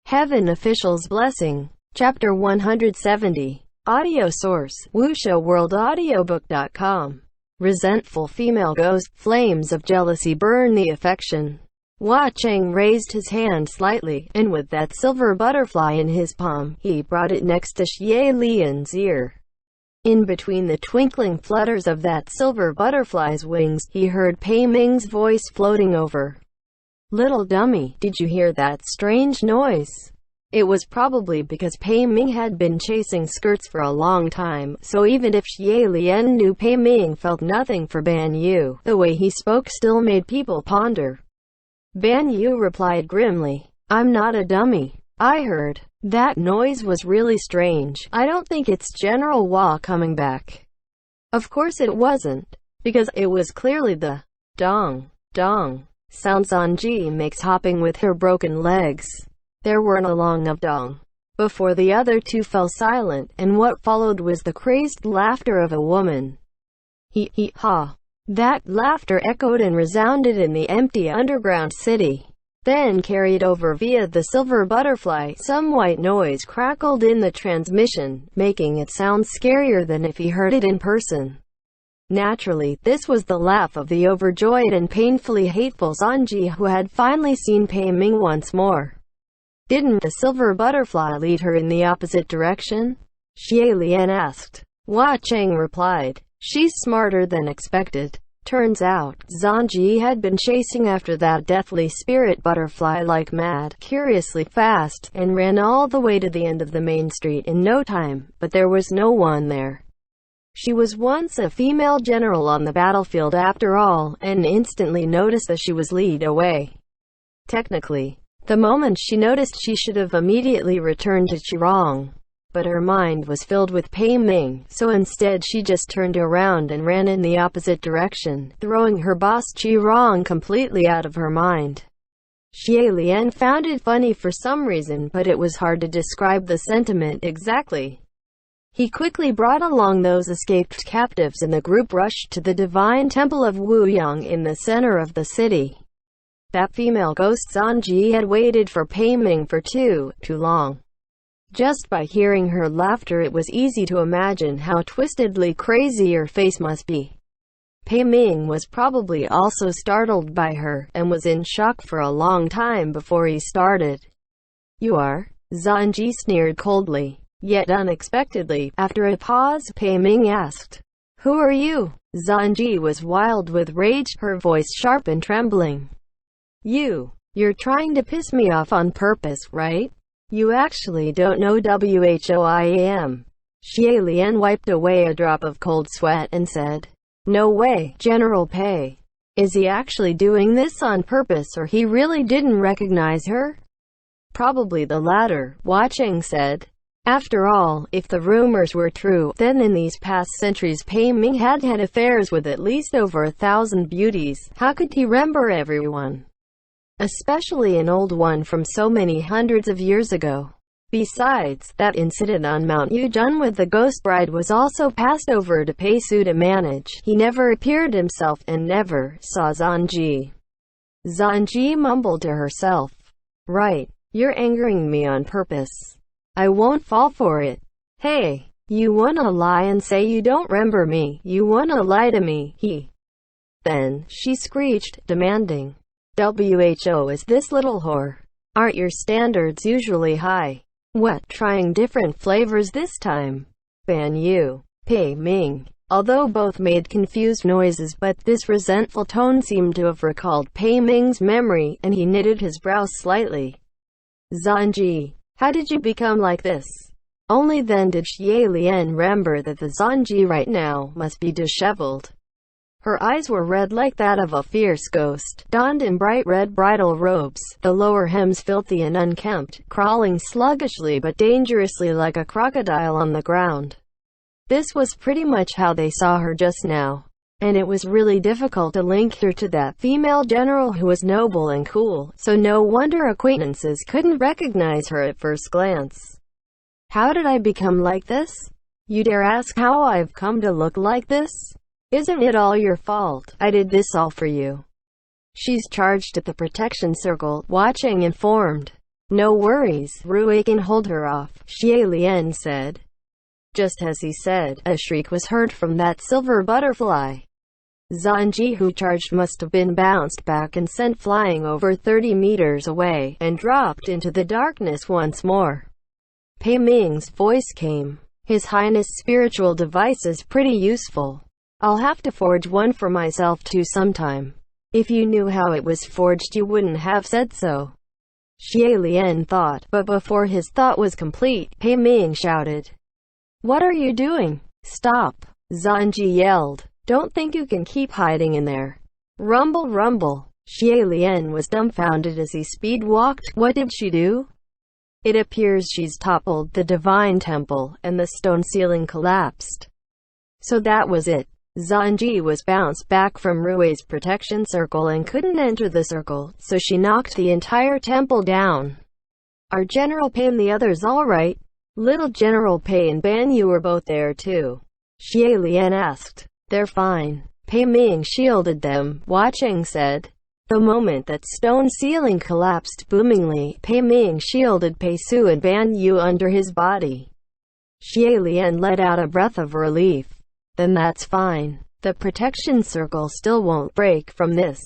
Heaven Official's Blessing. Chapter 170. Audio source: WuShoWorldAudiobook.com. Resentful female ghost. Flames of jealousy burn the affection. Hua Cheng raised his hand slightly, and with that silver butterfly in his palm, he brought it next to Xie Lian's ear. In between the twinkling flutters of that silver butterfly's wings, he heard Pei Ming's voice floating over. "Little dummy, did you hear that strange noise?" It was probably because Pei Ming had been chasing skirts for a long time, so even if Xie Lian knew Pei Ming felt nothing for Ban Yu, the way he spoke still made people ponder. Ban Yu replied grimly, "I'm not a dummy. I heard. That noise was really strange. I don't think it's General Hua coming back." Of course it wasn't, because it was clearly the dong, dong sound Zanji makes hopping with her broken legs. There weren't a long of dong before the other two fell silent, and what followed was the crazed laughter of a woman. He ha. That laughter echoed and resounded in the empty underground city. Then carried over via the silver butterfly, some white noise crackled in the transmission, making it sound scarier than if he heard it in person. Naturally, this was the laugh of the overjoyed and painfully hateful Zanji, who had finally seen Pei Ming once more. Didn't the silver butterfly lead her in the opposite direction? Xie Lian asked. Hua Cheng replied, "She's smarter than expected." Turns out, Zanji had been chasing after that deathly spirit butterfly like mad, curiously fast, and ran all the way to the end of the main street in no time, but there was no one there. She was once a female general on the battlefield after all, and instantly noticed that she was lead away. Technically, the moment she noticed, she should have immediately returned to Qirong. But her mind was filled with Pei Ming, so instead she just turned around and ran in the opposite direction, throwing her boss Qirong completely out of her mind. Xie Lian found it funny for some reason, but it was hard to describe the sentiment exactly. He quickly brought along those escaped captives, and the group rushed to the divine temple of Wuyang in the center of the city. That female ghost Zanji had waited for Pei Ming for too long. Just by hearing her laughter, it was easy to imagine how twistedly crazy her face must be. Pei Ming was probably also startled by her, and was in shock for a long time before he started. "You are?" Zanji sneered coldly. Yet unexpectedly, after a pause, Pei Ming asked, "Who are you?" Zanji was wild with rage, her voice sharp and trembling. You're trying to piss me off on purpose, right? You actually don't know who I am." Xie Lian wiped away a drop of cold sweat and said, "No way, General Pei. Is he actually doing this on purpose, or he really didn't recognize her?" "Probably the latter," Hua Cheng said. After all, if the rumors were true, then in these past centuries Pei Ming had had affairs with at least over 1,000 beauties. How could he remember everyone? Especially an old one from so many hundreds of years ago. Besides, that incident on Mount Yujun with the ghost bride was also passed over to Pei Su to manage. He never appeared himself, and never saw Zanji. Zanji mumbled to herself, "Right, you're angering me on purpose. I won't fall for it. Hey, you wanna lie and say you don't remember me? You wanna lie to me?" Then, she screeched, demanding, "Who is this little whore? Aren't your standards usually high? What, trying different flavors this time?" Ban Yu, Pei Ming, although both made confused noises, but this resentful tone seemed to have recalled Pei Ming's memory, and he knitted his brows slightly. "Zanji, how did you become like this?" Only then did Xie Lian remember that the Zanji right now must be disheveled. Her eyes were red like that of a fierce ghost, donned in bright red bridal robes, the lower hems filthy and unkempt, crawling sluggishly but dangerously like a crocodile on the ground. This was pretty much how they saw her just now, and it was really difficult to link her to that female general who was noble and cool, so no wonder acquaintances couldn't recognize her at first glance. "How did I become like this? You dare ask how I've come to look like this? Isn't it all your fault? I did this all for you." "She's charged at the protection circle," Hua Cheng informed. No worries, Rui can hold her off, Xie Lian said. Just as he said, a shriek was heard from that silver butterfly. Zanji, who charged, must have been bounced back and sent flying over 30 meters away, and dropped into the darkness once more. Pei Ming's voice came. His Highness' spiritual device is pretty useful. I'll have to forge one for myself too sometime. If you knew how it was forged you wouldn't have said so. Xie Lian thought, but before his thought was complete, Pei Ming shouted. What are you doing? Stop! Zanji yelled. Don't think you can keep hiding in there. Rumble, rumble. Xie Lian was dumbfounded as he speed-walked. What did she do? It appears she's toppled the divine temple, and the stone ceiling collapsed. So that was it. Zanji was bounced back from Rui's protection circle and couldn't enter the circle, so she knocked the entire temple down. Are General Pei and the others alright? Little General Pei and Ban Yu were both there too. Xie Lian asked. They're fine. Pei Ming shielded them, watching said. The moment that stone ceiling collapsed boomingly, Pei Ming shielded Pei Su and Ban Yu under his body. Xie Lian let out a breath of relief. Then that's fine. The protection circle still won't break from this.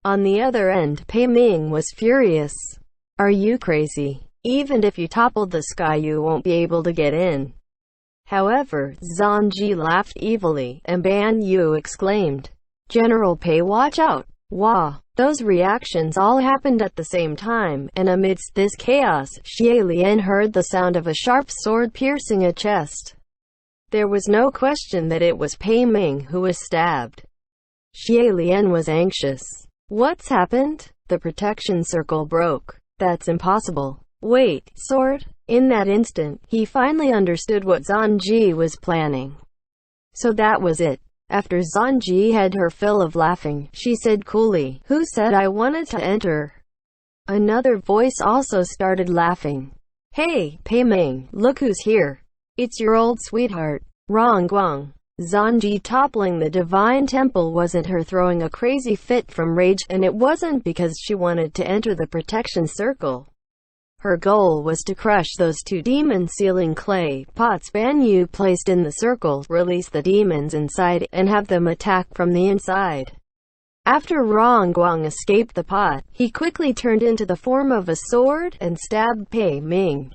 On the other end, Pei Ming was furious. Are you crazy? Even if you toppled the sky you won't be able to get in. However, Zanji laughed evilly, and Ban Yu exclaimed, General Pei, watch out! Wah! Those reactions all happened at the same time, and amidst this chaos, Xie Lian heard the sound of a sharp sword piercing a chest. There was no question that it was Pei Ming who was stabbed. Xie Lian was anxious. What's happened? The protection circle broke. That's impossible. Wait, sword? In that instant, he finally understood what Zanji was planning. So that was it. After Zanji had her fill of laughing, she said coolly, Who said I wanted to enter? Another voice also started laughing. Hey, Pei Ming, look who's here. It's your old sweetheart, Rongguang. Zanji toppling the divine temple wasn't her throwing a crazy fit from rage, and it wasn't because she wanted to enter the protection circle. Her goal was to crush those two demon sealing clay pots Ban Yu placed in the circle, release the demons inside, and have them attack from the inside. After Rongguang escaped the pot, he quickly turned into the form of a sword and stabbed Pei Ming.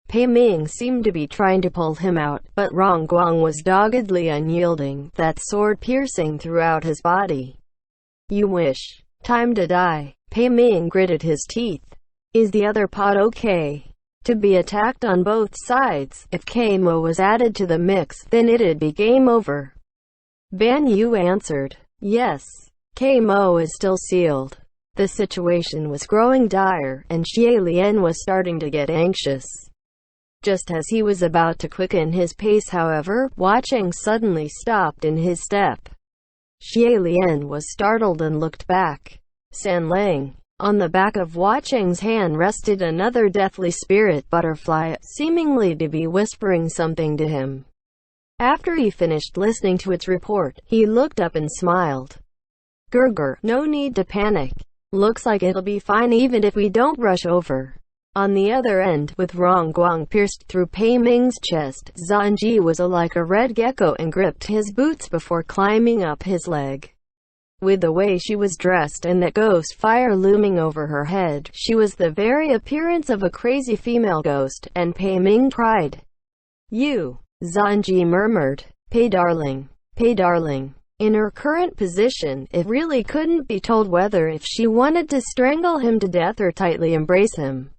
Pei Ming seemed to be trying to pull him out, but Rongguang was doggedly unyielding, that sword piercing throughout his body. You wish. Time to die. Pei Ming gritted his teeth. Is the other pot okay? To be attacked on both sides. If Kamo was added to the mix, then it'd be game over. Ban Yu answered. Yes. Kamo is still sealed. The situation was growing dire, and Xie Lian was starting to get anxious. Just as he was about to quicken his pace, however, Watching suddenly stopped in his step. Xie Lian was startled and looked back. San Lang. On the back of Watching's hand rested another deathly spirit butterfly, seemingly to be whispering something to him. After he finished listening to its report, he looked up and smiled. Gurgur, no need to panic. Looks like it'll be fine even if we don't rush over. On the other end, with Rongguang pierced through Pei Ming's chest, Zanji was like a red gecko and gripped his boots before climbing up his leg. With the way she was dressed and that ghost fire looming over her head, she was the very appearance of a crazy female ghost, and Pei Ming cried. You! Zanji murmured. Pei darling. Pei darling. In her current position, it really couldn't be told whether if she wanted to strangle him to death or tightly embrace him.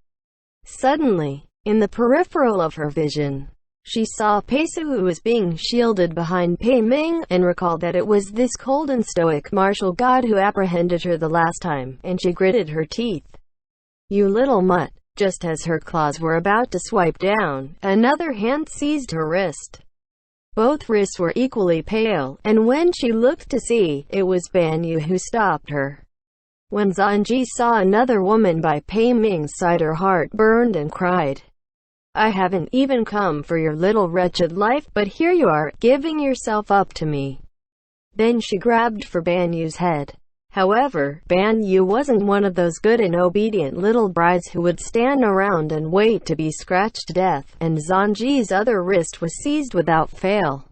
Suddenly, in the peripheral of her vision, she saw Pei Su, who was being shielded behind Pei Ming, and recalled that it was this cold and stoic martial god who apprehended her the last time, and she gritted her teeth. You little mutt. Just as her claws were about to swipe down, another hand seized her wrist. Both wrists were equally pale, and when she looked to see, it was Ban Yu who stopped her. When Zanji saw another woman by Pei Ming's side, her heart burned and cried. I haven't even come for your little wretched life, but here you are, giving yourself up to me. Then she grabbed for Ban Yu's head. However, Ban Yu wasn't one of those good and obedient little brides who would stand around and wait to be scratched to death, and Zanji's other wrist was seized without fail.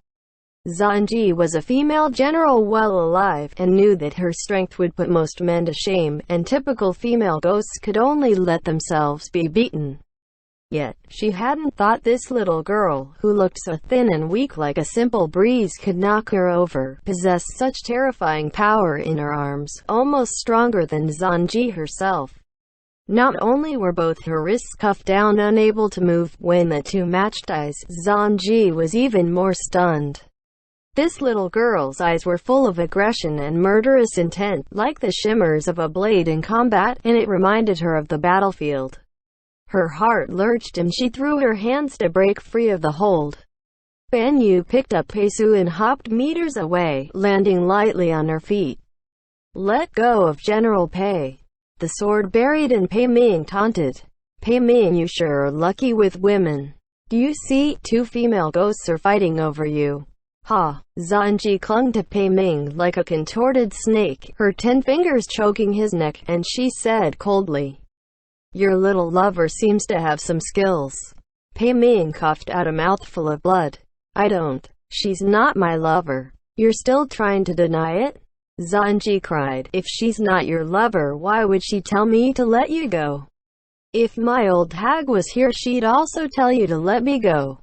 Zanji was a female general well alive, and knew that her strength would put most men to shame, and typical female ghosts could only let themselves be beaten. Yet, she hadn't thought this little girl, who looked so thin and weak like a simple breeze could knock her over, possessed such terrifying power in her arms, almost stronger than Zanji herself. Not only were both her wrists cuffed down unable to move, when the two matched eyes, Zanji was even more stunned. This little girl's eyes were full of aggression and murderous intent, like the shimmers of a blade in combat, and it reminded her of the battlefield. Her heart lurched and she threw her hands to break free of the hold. Ban Yu picked up Peisu and hopped meters away, landing lightly on her feet. "Let go of General Pei." The sword buried in Pei Ming taunted. "Pei Ming, you sure are lucky with women. Do you see, two female ghosts are fighting over you." "Ha!" Zanji clung to Pei Ming like a contorted snake, her 10 fingers choking his neck, and she said coldly, "Your little lover seems to have some skills." Pei Ming coughed out a mouthful of blood. "I don't. She's not my lover." "You're still trying to deny it?" Zanji cried. "If she's not your lover, why would she tell me to let you go? If my old hag was here, she'd also tell you to let me go.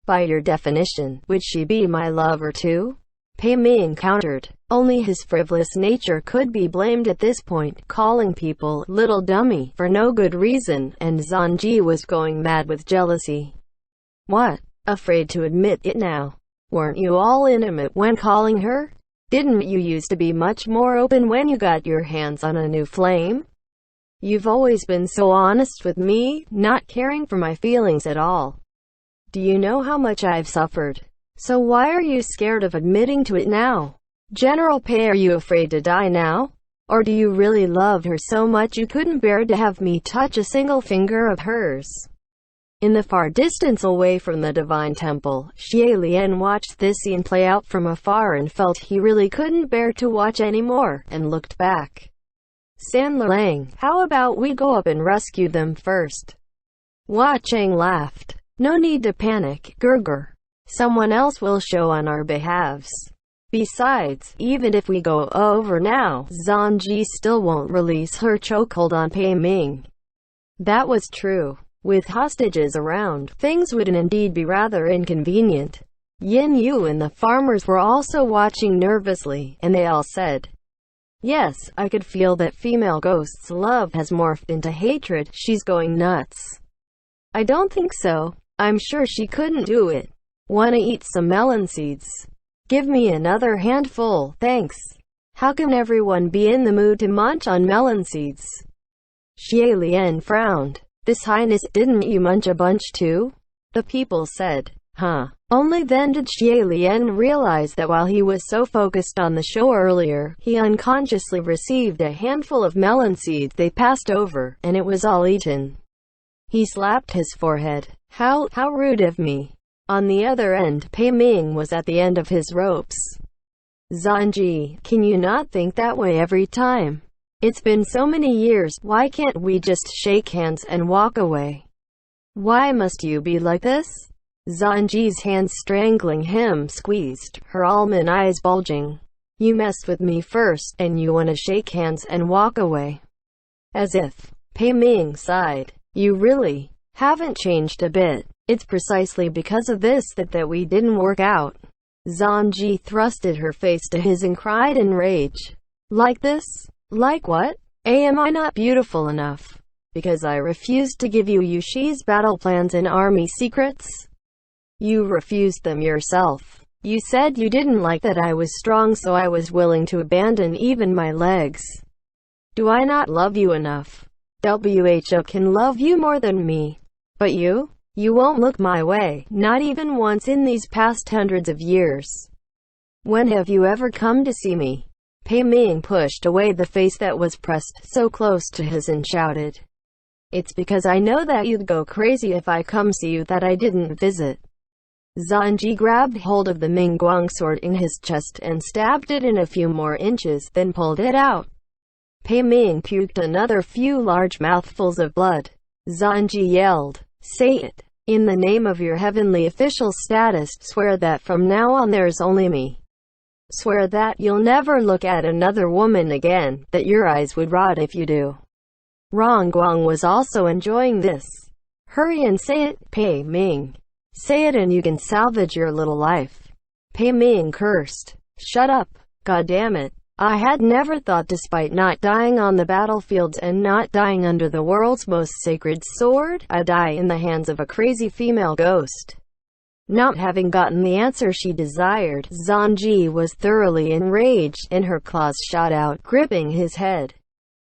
By your definition, would she be my lover too?" Pei Ming countered. Only his frivolous nature could be blamed at this point, calling people "little dummy" for no good reason, and Zanji was going mad with jealousy. "What? Afraid to admit it now? Weren't you all intimate when calling her? Didn't you used to be much more open when you got your hands on a new flame? You've always been so honest with me, not caring for my feelings at all. Do you know how much I've suffered? So why are you scared of admitting to it now? General Pei, are you afraid to die now? Or do you really love her so much you couldn't bear to have me touch a single finger of hers?" In the far distance away from the divine temple, Xie Lian watched this scene play out from afar and felt he really couldn't bear to watch anymore, and looked back. "San Lang, how about we go up and rescue them first?" Hua Cheng laughed. "No need to panic, Gerger. Someone else will show on our behalves. Besides, even if we go over now, Zanji still won't release her chokehold on Pei Ming." That was true. With hostages around, things would indeed be rather inconvenient. Yin Yu and the farmers were also watching nervously, and they all said, "Yes, I could feel that female ghost's love has morphed into hatred. She's going nuts." "I don't think so. I'm sure she couldn't do it. Wanna eat some melon seeds? Give me another handful, thanks." "How can everyone be in the mood to munch on melon seeds?" Xie Lian frowned. "This Highness, didn't you munch a bunch too?" The people said, "Huh." Only then did Xie Lian realize that while he was so focused on the show earlier, he unconsciously received a handful of melon seeds they passed over, and it was all eaten. He slapped his forehead. How rude of me." On the other end, Pei Ming was at the end of his ropes. "Zanji, can you not think that way every time? It's been so many years, why can't we just shake hands and walk away? Why must you be like this?" Zanji's hands strangling him squeezed, her almond eyes bulging. "You messed with me first, and you want to shake hands and walk away? As if." Pei Ming sighed. "You really haven't changed a bit. It's precisely because of this that we didn't work out." Zanji thrusted her face to his and cried in rage. "Like this? Like what? Am I not beautiful enough? Because I refused to give you Yushi's battle plans and army secrets? You refused them yourself. You said you didn't like that I was strong, so I was willing to abandon even my legs. Do I not love you enough? WHO can love you more than me. But you won't look my way, not even once in these past hundreds of years. When have you ever come to see me?" Pei Ming pushed away the face that was pressed so close to his and shouted, "It's because I know that you'd go crazy if I come see you that I didn't visit." Zanji grabbed hold of the Mingguang sword in his chest and stabbed it in a few more inches, then pulled it out. Pei Ming puked another few large mouthfuls of blood. Zanji yelled, "Say it! In the name of your heavenly official status, swear that from now on there's only me. Swear that you'll never look at another woman again, that your eyes would rot if you do." Rongguang was also enjoying this. "Hurry and say it, Pei Ming. Say it and you can salvage your little life." Pei Ming cursed. "Shut up. God damn it. I had never thought, despite not dying on the battlefield and not dying under the world's most sacred sword, I'd die in the hands of a crazy female ghost." Not having gotten the answer she desired, Zanji was thoroughly enraged, and her claws shot out, gripping his head.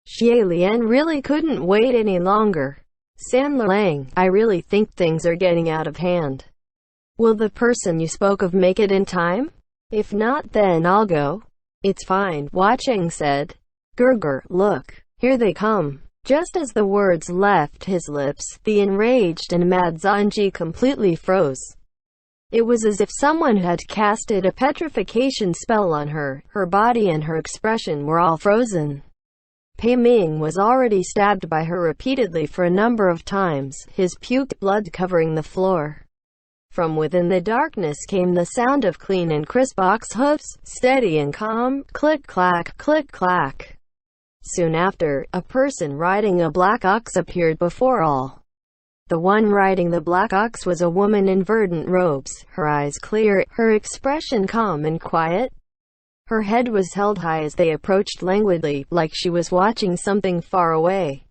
Xie Lian really couldn't wait any longer. "San Lang, I really think things are getting out of hand. Will the person you spoke of make it in time? If not, then I'll go." "It's fine," Hua Cheng said. "Gurgur, look, here they come." Just as the words left his lips, the enraged and mad Zanji completely froze. It was as if someone had casted a petrification spell on her. Her body and her expression were all frozen. Pei Ming was already stabbed by her repeatedly for a number of times, his puked blood covering the floor. From within the darkness came the sound of clean and crisp ox hooves, steady and calm, click-clack, click-clack. Soon after, a person riding a black ox appeared before all. The one riding the black ox was a woman in verdant robes, her eyes clear, her expression calm and quiet. Her head was held high as they approached languidly, like she was watching something far away.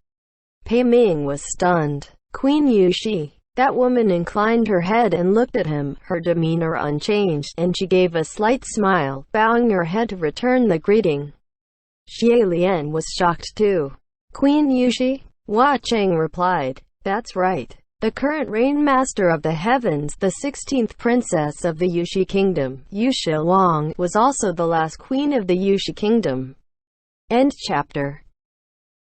Pei Ming was stunned. "Queen Yushi." That woman inclined her head and looked at him, her demeanor unchanged, and she gave a slight smile, bowing her head to return the greeting. Xie Lian was shocked too. "Queen Yushi?" Hua Cheng replied. "That's right. The current reign master of the heavens, the 16th princess of the Yushi kingdom, Yushi Wang, was also the last queen of the Yushi kingdom." End chapter.